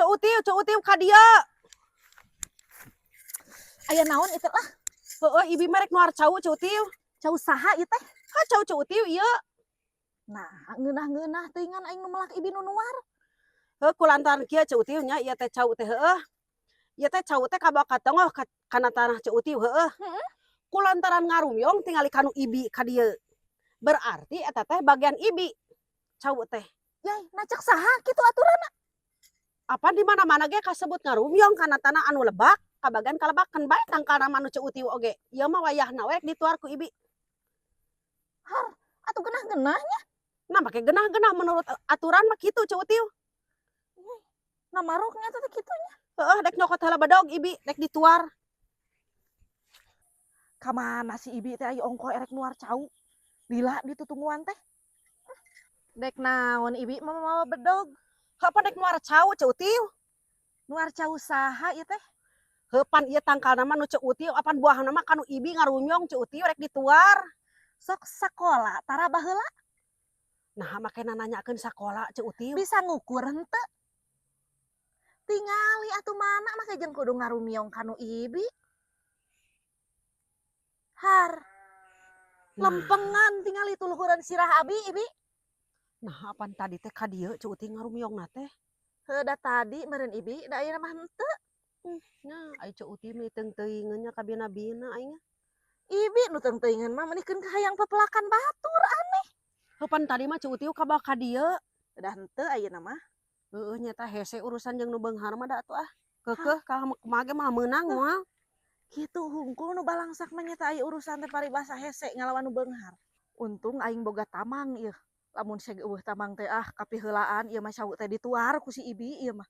Ceu Utiu ka dieu. Aya naon itu lah? Heueuh ibi merek nuar cau Ceu Utiu. Cau saha ieu teh? Ha Ceu Utiu ieu. Nah, ngeunah-ngeunah teuingan aing nu melak ibi nu nuar. Heuh kulantaran kieu Ceu Utiu nya ieu teh cau teh heueuh. Ieu teh cau teh kabawa ka tongoh kana tanah Ceu Utiu heueuh. Heeh. Kulantaran ngarumyong tingali kanu ibi ka dieu. Berarti eta teh bagian ibi. Cau teh. Yai, nacak saha kitu aturan? Apa di mana-mana ge kasebut ngarumyong kana tanah anu lebak, kabagian kalebakan bae tangkalna manu Ceu Utiu oge. Ieu mah wayahna we dituar ku ibi. Har, atuh genah-genahnya. Nah, make genah-genah menurut aturan mah kitu Ceu Utiu. Nah, maruknya teh kitunya. Heeh, dek nyokot heula bedog ibi, dek dituar. Kamana si ibi teh aya ongko erek nuar cau? Lila ditutungguan teh. Dek naon ibi mah mawa bedog. Apa dek nuar cau Ceu Utiu? Nuar cau saha ieu teh? Heupan ieu tangkalna mah nu Ceu Utiu, apan buahna mah kanu ibi ngarumyong Ceu Utiu rek dituar. Sok sakola tara baheula Nah, make nanyakeun sakola Ceu Utiu. bisa ngukur henteu. Tingali atuh mana make jeung kudu ngarumiong kanu ibi. Har. Lempengan tingali tuluhuran sirah abi ibi. Nah, apan tadi teh ka dieu Ceu Utiu ngarumyongna teh. Heuh da tadi meureun ibi da aya mah henteu. Nah, ai Ceu Utiu meuteung teuingeun nya ka bina-bina aing. Ibi nu teuing-teuingeun mah meunikeun hayang pepelakan batur aneh. Heupan tadi mah Ceu Utiu kabawa ka dieu. Da henteu ayeuna mah. Heueuh nya tah hese urusan jeung nu beunghar mah da atuh ah. Keukeuh ka kumaha mah meunang moal. Kitu hungkul nu balangsak mah nya teh aya urusan teh paribasa hese ngalawan nu beunghar. Untung aing boga tamang ieu. Lamun sege eueuh tamang teh kapiheulaan ieu mah cau teh dituar ku si ibi ieu mah.